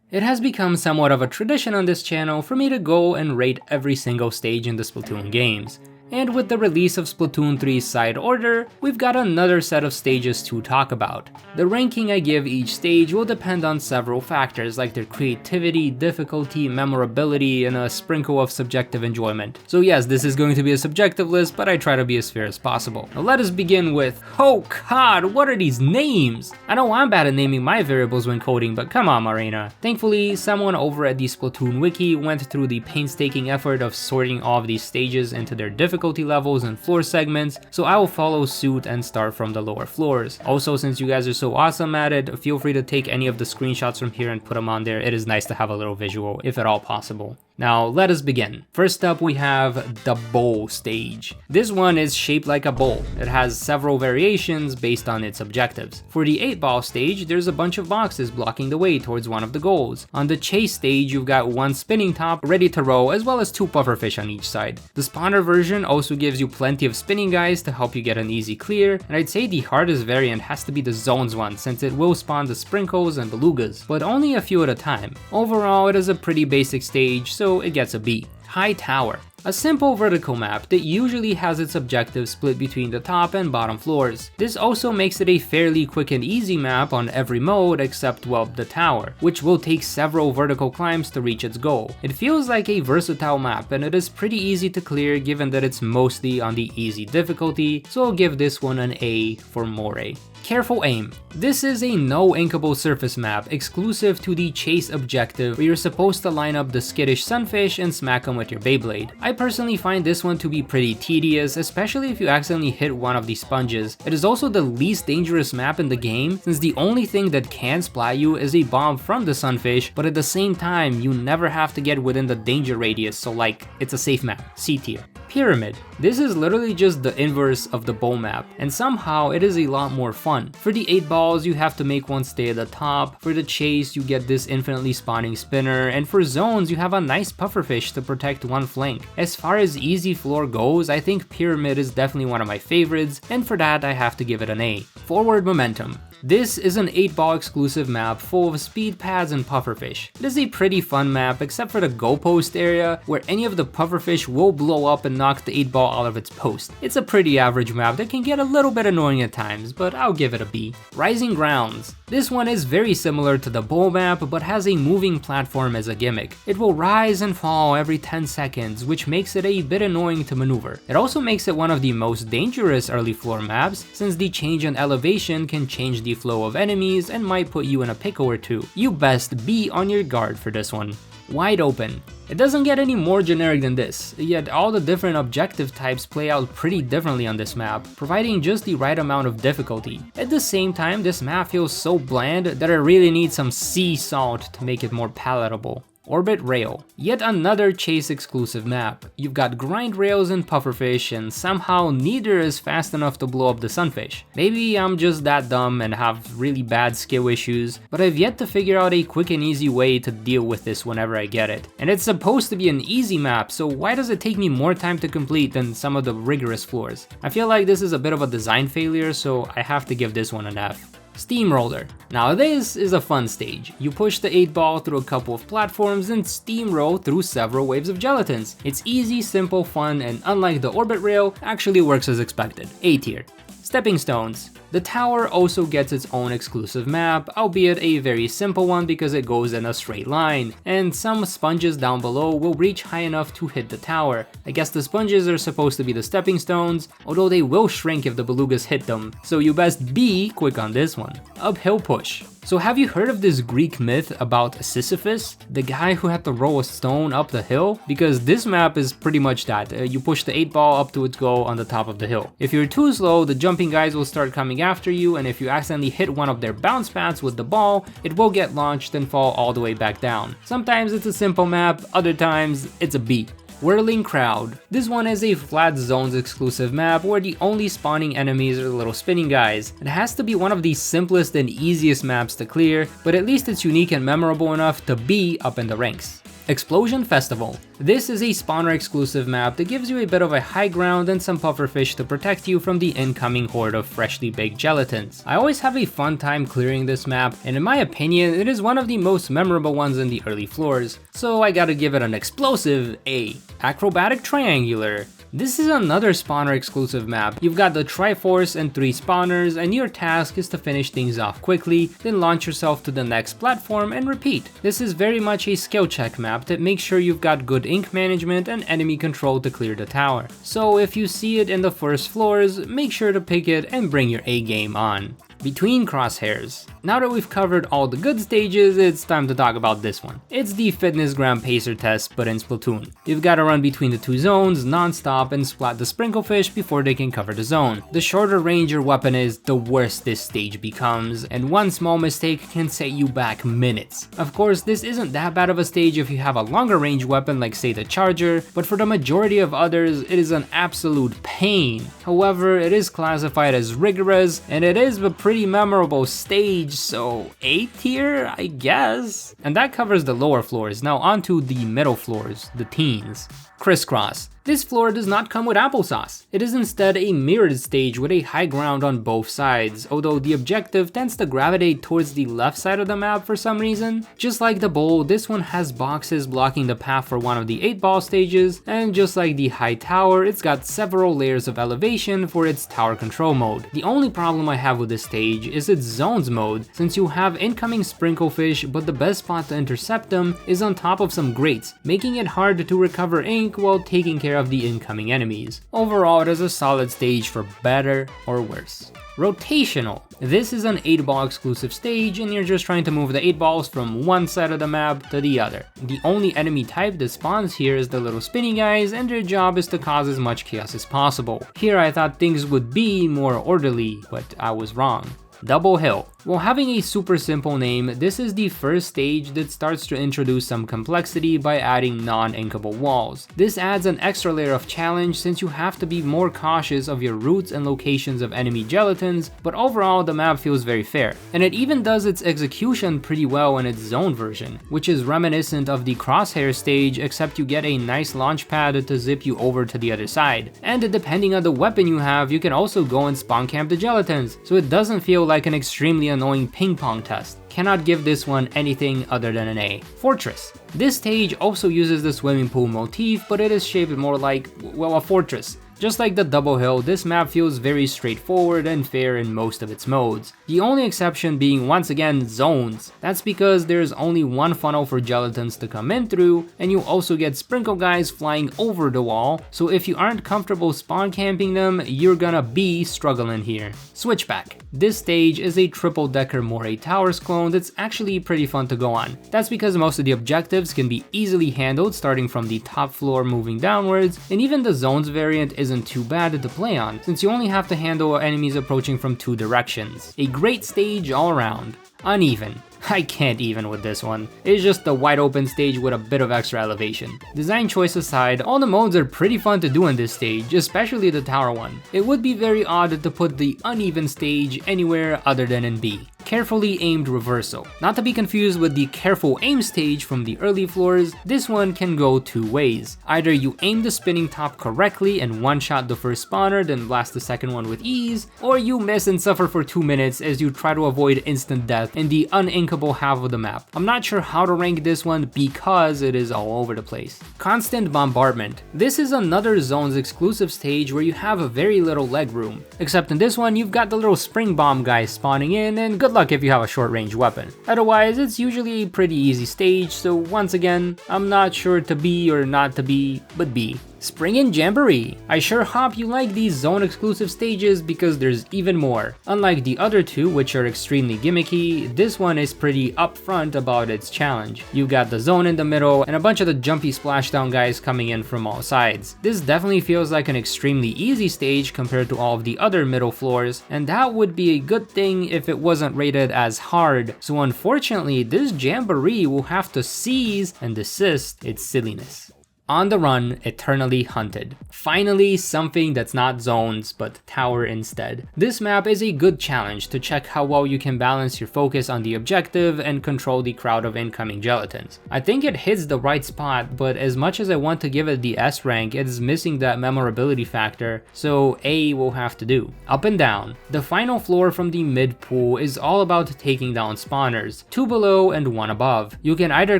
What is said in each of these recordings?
It has become somewhat of a tradition on this channel for me to go and rate every single stage in the Splatoon games. And with the release of Splatoon 3's Side Order, we've got another set of stages to talk about. The ranking I give each stage will depend on several factors like their creativity, difficulty, memorability, and a sprinkle of subjective enjoyment. So yes, this is going to be a subjective list, but I try to be as fair as possible. Now let us begin with, oh god, what are these names? I know I'm bad at naming my variables when coding, but come on, Marina. Thankfully, someone over at the Splatoon wiki went through the painstaking effort of sorting all of these stages into their difficulty levels and floor segments, so I will follow suit and start from the lower floors. Also, since you guys are so awesome at it, feel free to take any of the screenshots from here and put them on there. It is nice to have a little visual, if at all possible. Now, let us begin. First up, we have the bowl stage. This one is shaped like a bowl. It has several variations based on its objectives. For the 8-ball stage, there's a bunch of boxes blocking the way towards one of the goals. On the chase stage, you've got one spinning top ready to roll, as well as 2 pufferfish on each side. The spawner version also gives you plenty of spinning guys to help you get an easy clear, and I'd say the hardest variant has to be the zones one, since it will spawn the sprinkles and belugas, but only a few at a time. Overall, it is a pretty basic stage, so it gets a B. High Tower. A simple vertical map that usually has its objectives split between the top and bottom floors. This also makes it a fairly quick and easy map on every mode except, well, the tower, which will take several vertical climbs to reach its goal. It feels like a versatile map and it is pretty easy to clear given that it's mostly on the easy difficulty, so I'll give this one an A for Moray. Careful Aim. This is a no inkable surface map exclusive to the chase objective where you're supposed to line up the skittish sunfish and smack them with your Beyblade. I personally find this one to be pretty tedious, especially if you accidentally hit one of these sponges. It is also the least dangerous map in the game since the only thing that can splat you is a bomb from the sunfish, but at the same time you never have to get within the danger radius, so like, it's a safe map, C tier. Pyramid. This is literally just the inverse of the bowl map, and somehow it is a lot more fun. For the 8 balls, you have to make one stay at the top, for the chase you get this infinitely spawning spinner, and for zones you have a nice pufferfish to protect one flank. As far as easy floor goes, I think Pyramid is definitely one of my favorites, and for that I have to give it an A. Forward Momentum. This is an 8-ball exclusive map full of speed pads and pufferfish. It is a pretty fun map except for the goalpost area where any of the pufferfish will blow up and knock the 8-ball out of its post. It's a pretty average map that can get a little bit annoying at times, but I'll give it a B. Rising Grounds. This one is very similar to the bowl map but has a moving platform as a gimmick. It will rise and fall every 10 seconds, which makes it a bit annoying to maneuver. It also makes it one of the most dangerous early floor maps since the change in elevation can change the flow of enemies and might put you in a pickle or two. You best be on your guard for this one. Wide Open. It doesn't get any more generic than this, yet all the different objective types play out pretty differently on this map, providing just the right amount of difficulty. At the same time, this map feels so bland that I really need some sea salt to make it more palatable. Orbit Rail. Yet another chase exclusive map. You've got grind rails and pufferfish and somehow neither is fast enough to blow up the sunfish. Maybe I'm just that dumb and have really bad skill issues, but I've yet to figure out a quick and easy way to deal with this whenever I get it. And it's supposed to be an easy map, so why does it take me more time to complete than some of the rigorous floors? I feel like this is a bit of a design failure, so I have to give this one an F. Steamroller. Now this is a fun stage. You push the 8-ball through a couple of platforms and steamroll through several waves of gelatins. It's easy, simple, fun, and unlike the orbit rail, actually works as expected. A tier. Stepping Stones. The tower also gets its own exclusive map, albeit a very simple one because it goes in a straight line, and some sponges down below will reach high enough to hit the tower. I guess the sponges are supposed to be the stepping stones, although they will shrink if the belugas hit them, so you best be quick on this one. Uphill Push. So have you heard of this Greek myth about Sisyphus, the guy who had to roll a stone up the hill? Because this map is pretty much that. You push the 8-ball up to its goal on the top of the hill. If you're too slow, the jumping guys will start coming after you, and if you accidentally hit one of their bounce pads with the ball, it will get launched and fall all the way back down. Sometimes it's a simple map, other times it's a B. Whirling Crowd. This one is a flat zones exclusive map where the only spawning enemies are the little spinning guys. It has to be one of the simplest and easiest maps to clear, but at least it's unique and memorable enough to be up in the ranks. Explosion Festival. This is a spawner exclusive map that gives you a bit of a high ground and some pufferfish to protect you from the incoming horde of freshly baked gelatins. I always have a fun time clearing this map, and in my opinion it is one of the most memorable ones in the early floors, so I gotta give it an explosive A. Acrobatic Triangular. This is another spawner exclusive map. You've got the Triforce and 3 spawners, and your task is to finish things off quickly, then launch yourself to the next platform and repeat. This is very much a skill check map that makes sure you've got good ink management and enemy control to clear the tower. So if you see it in the first floors, make sure to pick it and bring your A game on. Between Crosshairs. Now that we've covered all the good stages, it's time to talk about this one. It's the fitness gram pacer test, but in Splatoon. You've got to run between the 2 zones non-stop and splat the sprinklefish before they can cover the zone. The shorter range your weapon is, the worse this stage becomes, and one small mistake can set you back minutes. Of course, this isn't that bad of a stage if you have a longer range weapon like say the charger, but for the majority of others, it is an absolute pain. However, it is classified as rigorous, and it is a pretty memorable stage, so A tier, I guess? And that covers the lower floors. Now onto the middle floors, the teens. Crisscross. This floor does not come with applesauce. It is instead a mirrored stage with a high ground on both sides, although the objective tends to gravitate towards the left side of the map for some reason. Just like the bowl, this one has boxes blocking the path for one of the 8-ball stages, and just like the high tower, it's got several layers of elevation for its tower control mode. The only problem I have with this stage is its zones mode, since you have incoming sprinklefish, but the best spot to intercept them is on top of some grates, making it hard to recover ink while taking care of the incoming enemies. Overall, it is a solid stage for better or worse. Rotational. This is an 8-ball exclusive stage, and you're just trying to move the 8 balls from one side of the map to the other. The only enemy type that spawns here is the little spinny guys, and their job is to cause as much chaos as possible. Here I thought things would be more orderly, but I was wrong. Double Hill. While having a super simple name, this is the first stage that starts to introduce some complexity by adding non-inkable walls. This adds an extra layer of challenge since you have to be more cautious of your routes and locations of enemy gelatins, but overall the map feels very fair. And it even does its execution pretty well in its zone version, which is reminiscent of the Crosshair stage, except you get a nice launch pad to zip you over to the other side. And depending on the weapon you have, you can also go and spawn camp the gelatins, so it doesn't feel like an extremely annoying ping pong test. Cannot give this one anything other than an A. Fortress. This stage also uses the swimming pool motif, but it is shaped more like, well, a fortress. Just like the Double Hill, this map feels very straightforward and fair in most of its modes. The only exception being once again zones. That's because there's only one funnel for gelatins to come in through, and you also get sprinkle guys flying over the wall, so if you aren't comfortable spawn camping them, you're gonna be struggling here. Switchback. This stage is a triple decker Moray Towers clone that's actually pretty fun to go on. That's because most of the objectives can be easily handled starting from the top floor moving downwards, and even the zones variant isn't too bad to play on, since you only have to handle enemies approaching from 2 directions. A great stage all around. Uneven. I can't even with this one. It's just a wide open stage with a bit of extra elevation. Design choice aside, all the modes are pretty fun to do in this stage, especially the tower one. It would be very odd to put the uneven stage anywhere other than in B. Carefully aimed reversal. Not to be confused with the careful aim stage from the early floors, this one can go 2 ways. Either you aim the spinning top correctly and one-shot the first spawner then blast the second one with ease, or you miss and suffer for 2 minutes as you try to avoid instant death in the uninkable half of the map. I'm not sure how to rank this one because it is all over the place. Constant Bombardment. This is another zones exclusive stage where you have a very little leg room. Except in this one, you've got the little spring bomb guys spawning in, and good luck if you have a short range weapon. Otherwise, it's usually a pretty easy stage, so once again, I'm not sure to be or not to be, but B. Spring and Jamboree. I sure hope you like these zone exclusive stages because there's even more. Unlike the other 2, which are extremely gimmicky, this one is pretty upfront about its challenge. You got the zone in the middle and a bunch of the jumpy splashdown guys coming in from all sides. This definitely feels like an extremely easy stage compared to all of the other middle floors, and that would be a good thing if it wasn't rated as hard. So unfortunately, this Jamboree will have to cease and desist its silliness. On the run, eternally hunted. Finally, something that's not zones, but tower instead. This map is a good challenge to check how well you can balance your focus on the objective and control the crowd of incoming gelatins. I think it hits the right spot, but as much as I want to give it the S rank, it is missing that memorability factor, so A will have to do. Up and down. The final floor from the mid pool is all about taking down spawners, 2 below and 1 above. You can either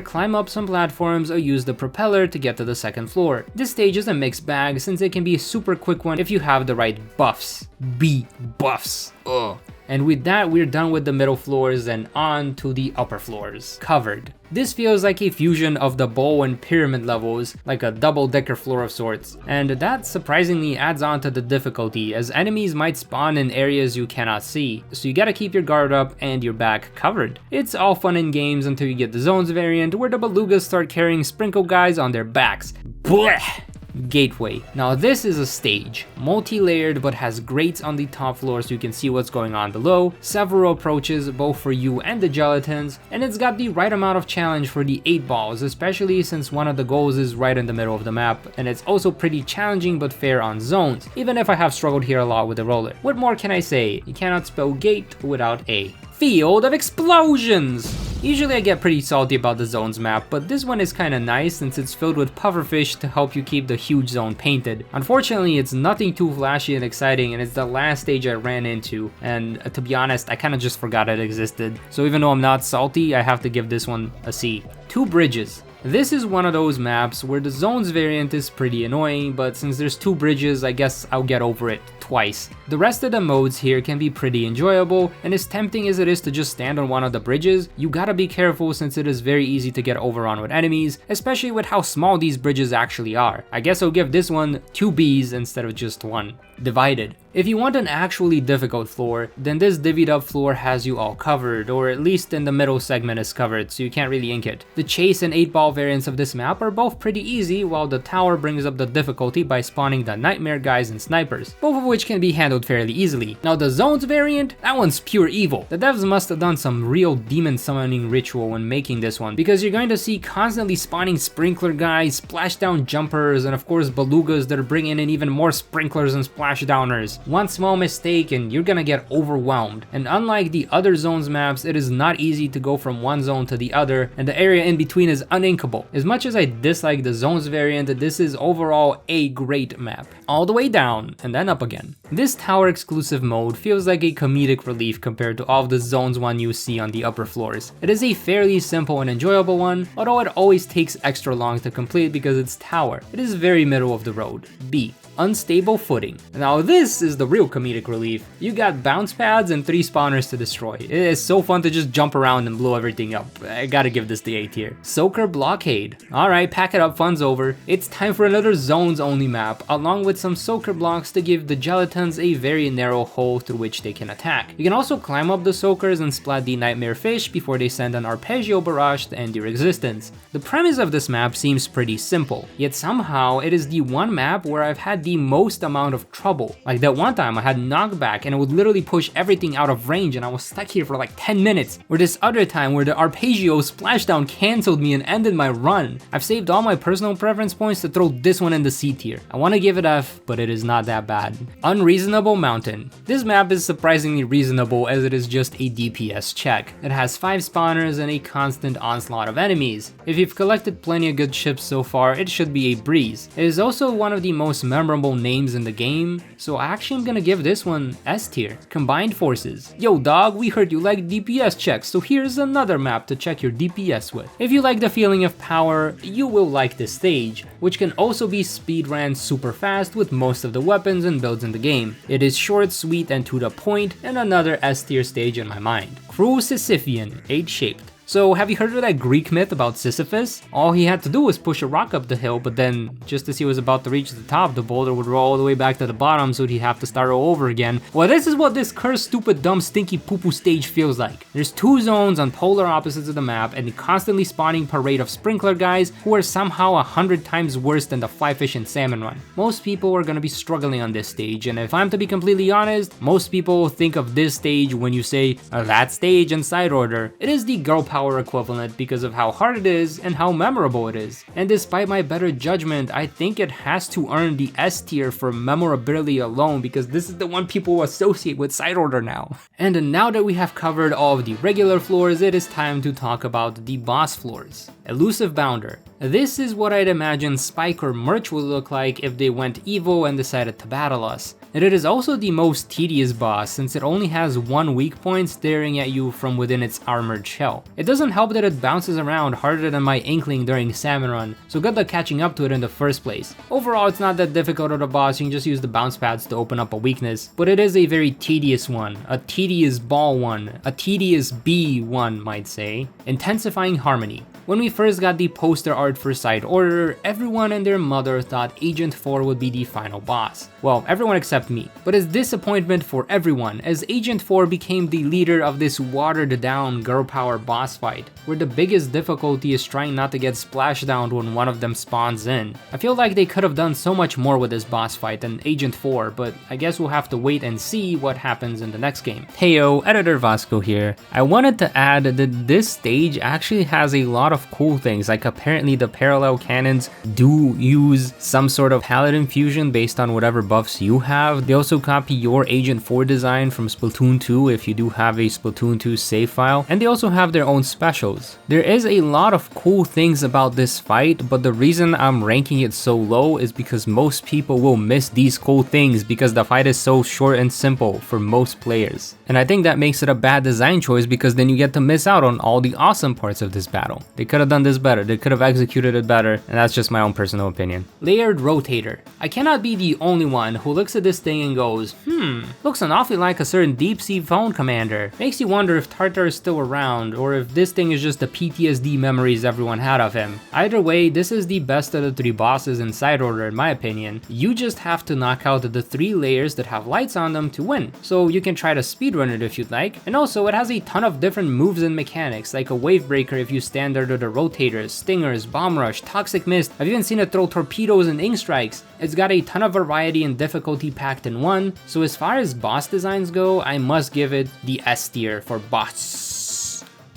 climb up some platforms or use the propeller to get to the second floor. This stage is a mixed bag since it can be a super quick one if you have the right buffs. Buffs. Ugh. And with that, we're done with the middle floors and on to the upper floors. Covered. This feels like a fusion of the bowl and pyramid levels, like a double-decker floor of sorts, and that surprisingly adds on to the difficulty as enemies might spawn in areas you cannot see, so you gotta keep your guard up and your back covered. It's all fun in games until you get the zones variant where the belugas start carrying sprinkle guys on their backs. Blech! Gateway. Now this is a stage, multi-layered but has grates on the top floor so you can see what's going on below, several approaches both for you and the gelatins, and it's got the right amount of challenge for the 8 balls, especially since one of the goals is right in the middle of the map, and it's also pretty challenging but fair on zones, even if I have struggled here a lot with the roller. What more can I say? You cannot spell gate without A. Field of Explosions! Usually I get pretty salty about the zones map, but this one is kinda nice since it's filled with pufferfish to help you keep the huge zone painted. Unfortunately, it's nothing too flashy and exciting, and it's the last stage I ran into, and to be honest, I kinda just forgot it existed. So even though I'm not salty, I have to give this one a C. 2 bridges. This is one of those maps where the zones variant is pretty annoying, but since there's 2 bridges, I guess I'll get over it twice. The rest of the modes here can be pretty enjoyable, and as tempting as it is to just stand on one of the bridges, you gotta be careful since it is very easy to get overrun with enemies, especially with how small these bridges actually are. I guess I'll give this one 2 Bs instead of just 1. Divided. If you want an actually difficult floor, then this divvied up floor has you all covered, or at least in the middle segment is covered, so you can't really ink it. The chase and 8-ball variants of this map are both pretty easy, while the tower brings up the difficulty by spawning the nightmare guys and snipers, both of which can be handled fairly easily. Now the zones variant, that one's pure evil. The devs must have done some real demon summoning ritual when making this one, because you're going to see constantly spawning sprinkler guys, splashdown jumpers, and of course belugas that are bringing in even more sprinklers and splashdowners. One small mistake and you're gonna get overwhelmed. And unlike the other zones maps, it is not easy to go from one zone to the other, and the area in between is uninkable. As much as I dislike the zones variant, this is overall a great map. All the way down and then up again. This tower exclusive mode feels like a comedic relief compared to all of the zones one you see on the upper floors. It is a fairly simple and enjoyable one, although it always takes extra long to complete because it's tower. It is very middle of the road. B. Unstable footing. Now this is the real comedic relief. You got bounce pads and 3 spawners to destroy. It is so fun to just jump around and blow everything up. I gotta give this the A tier. Soaker Blockade. Alright, pack it up, fun's over. It's time for another zones only map, along with some soaker blocks to give the gelatins a very narrow hole through which they can attack. You can also climb up the soakers and splat the nightmare fish before they send an arpeggio barrage to end your existence. The premise of this map seems pretty simple, yet somehow it is the one map where I've had the most amount of trouble. Like that one time I had knockback and it would literally push everything out of range and I was stuck here for like 10 minutes. Or this other time where the arpeggio splashdown cancelled me and ended my run. I've saved all my personal preference points to throw this one in the C tier. I want to give it F, but it is not that bad. Unreasonable Mountain. This map is surprisingly reasonable as it is just a DPS check. It has 5 spawners and a constant onslaught of enemies. If you've collected plenty of good ships so far, it should be a breeze. It is also one of the most memorable names in the game, so actually I'm gonna give this one S tier. Combined Forces. Yo dog, we heard you like DPS checks, so here's another map to check your DPS with. If you like the feeling of power, you will like this stage, which can also be speedran super fast with most of the weapons and builds in the game. It is short, sweet, and to the point, and another S tier stage in my mind. Cruel Sisyphean, 8-shaped. So have you heard of that Greek myth about Sisyphus? All he had to do was push a rock up the hill, but then just as he was about to reach the top, the boulder would roll all the way back to the bottom, so he'd have to start all over again. Well, this is what this cursed, stupid, dumb, stinky poo-poo stage feels like. There's 2 zones on polar opposites of the map and a constantly spawning parade of sprinkler guys who are somehow 100 times worse than the fly fish and salmon run. Most people are gonna be struggling on this stage, and if I'm to be completely honest, most people think of this stage when you say that stage in side order. It is the girl power power equivalent because of how hard it is and how memorable it is. And despite my better judgment, I think it has to earn the S tier for memorability alone because this is the one people associate with side order now. And now that we have covered all of the regular floors, it is time to talk about the boss floors. Elusive Bounder. This is what I'd imagine Spike or Merch would look like if they went evil and decided to battle us. And it is also the most tedious boss since it only has one weak point staring at you from within its armored shell. It doesn't help that it bounces around harder than my Inkling during Salmon Run, so good luck catching up to it in the first place. Overall, it's not that difficult of a boss, you can just use the bounce pads to open up a weakness, but it is a very tedious one, a tedious ball one, a tedious bee one might say. Intensifying Harmony. When we first got the poster art for Side Order, everyone and their mother thought Agent 4 would be the final boss. Well, everyone except me. But it's disappointment for everyone, as Agent 4 became the leader of this watered down girl power boss fight, where the biggest difficulty is trying not to get splashdowned when one of them spawns in. I feel like they could have done so much more with this boss fight than Agent 4, but I guess we'll have to wait and see what happens in the next game. Heyo, Editor Vasco here. I wanted to add that this stage actually has a lot of cool things, like apparently the parallel cannons do use some sort of paladin fusion based on whatever buffs you have. They also copy your Agent 4 design from Splatoon 2 if you do have a Splatoon 2 save file, and they also have their own specials. There is a lot of cool things about this fight, but the reason I'm ranking it so low is because most people will miss these cool things because the fight is so short and simple for most players. And I think that makes it a bad design choice because then you get to miss out on all the awesome parts of this battle. They could have done this better, they could have executed it better, and that's just my own personal opinion. Layered Rotator. I cannot be the only one who looks at this thing and goes, looks an awfully like a certain deep sea phone commander. Makes you wonder if Tartar is still around, or if this thing is just the PTSD memories everyone had of him. Either way, this is the best of the three bosses in Side Order in my opinion. You just have to knock out the 3 layers that have lights on them to win, so you can try to speedrun it if you'd like. And also, it has a ton of different moves and mechanics, like a wave breaker if you stand under the rotators, stingers, bomb rush, toxic mist. I've even seen it throw torpedoes and ink strikes. It's got a ton of variety and difficulty packed in one, so as far as boss designs go, I must give it the S tier for boss.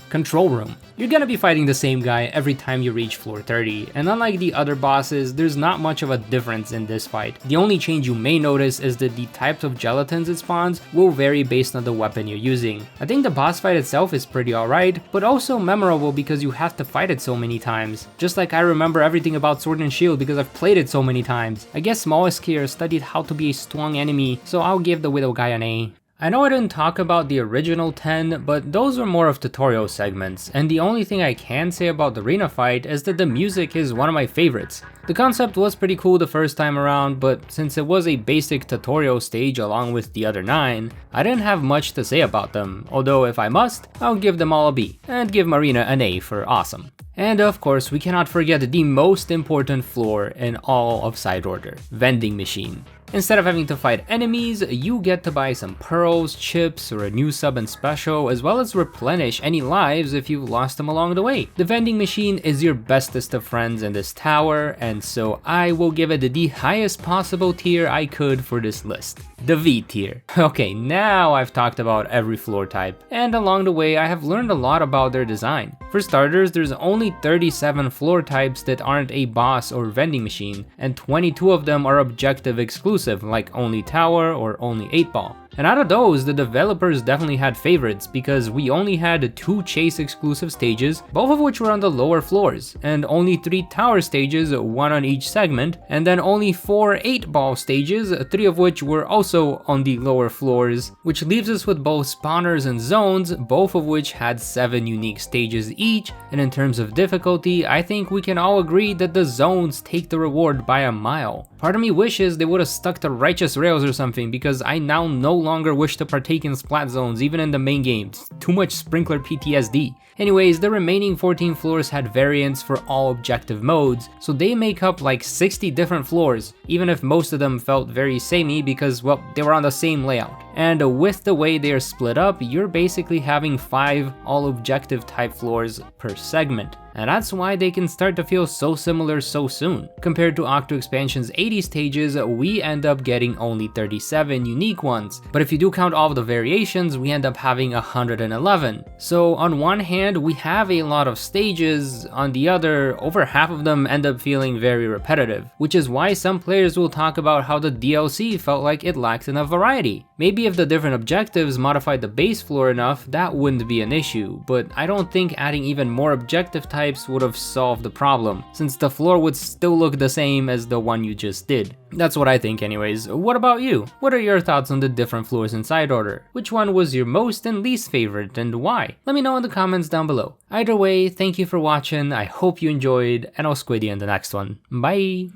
Control Room. You're gonna be fighting the same guy every time you reach floor 30, and unlike the other bosses, there's not much of a difference in this fight. The only change you may notice is that the types of gelatins it spawns will vary based on the weapon you're using. I think the boss fight itself is pretty alright, but also memorable because you have to fight it so many times. Just like I remember everything about Sword and Shield because I've played it so many times. I guess Smallest here studied how to be a strong enemy, so I'll give the Widow guy an A. I know I didn't talk about the original 10, but those were more of tutorial segments, and the only thing I can say about the arena fight is that the music is one of my favorites. The concept was pretty cool the first time around, but since it was a basic tutorial stage along with the other 9, I didn't have much to say about them, although if I must, I'll give them all a B, and give Marina an A for awesome. And of course, we cannot forget the most important floor in all of Side Order, Vending Machine. Instead of having to fight enemies, you get to buy some pearls, chips, or a new sub and special, as well as replenish any lives if you've lost them along the way. The vending machine is your bestest of friends in this tower, and so I will give it the highest possible tier I could for this list. The V tier. Okay, now I've talked about every floor type, and along the way I have learned a lot about their design. For starters, there's only 37 floor types that aren't a boss or vending machine, and 22 of them are objective exclusive, like only tower or only 8-ball. And out of those, the developers definitely had favorites because we only had 2 chase exclusive stages, both of which were on the lower floors, and only 3 tower stages, 1 on each segment, and then only 4 8-ball stages, 3 of which were also on the lower floors, which leaves us with both spawners and zones, both of which had 7 unique stages each. And in terms of difficulty, I think we can all agree that the zones take the reward by a mile. Part of me wishes they would have stuck to Righteous Rails or something, because I now no longer wish to partake in splat zones even in the main game. It's too much sprinkler PTSD. Anyways, the remaining 14 floors had variants for all objective modes, so they make up like 60 different floors, even if most of them felt very samey because, well, they were on the same layout. And with the way they are split up, you're basically having 5 all objective type floors per segment. And that's why they can start to feel so similar so soon. Compared to Octo Expansion's 80 stages, we end up getting only 37 unique ones, but if you do count all of the variations, we end up having 111. So on one hand, we have a lot of stages, on the other, over half of them end up feeling very repetitive, which is why some players will talk about how the DLC felt like it lacked enough variety. Maybe if the different objectives modified the base floor enough, that wouldn't be an issue, but I don't think adding even more objective types would have solved the problem, since the floor would still look the same as the one you just did. That's what I think anyways. What about you? What are your thoughts on the different floors in side order? Which one was your most and least favorite, and why? Let me know in the comments down below. Either way, thank you for watching, I hope you enjoyed, and I'll squid you in the next one. Bye!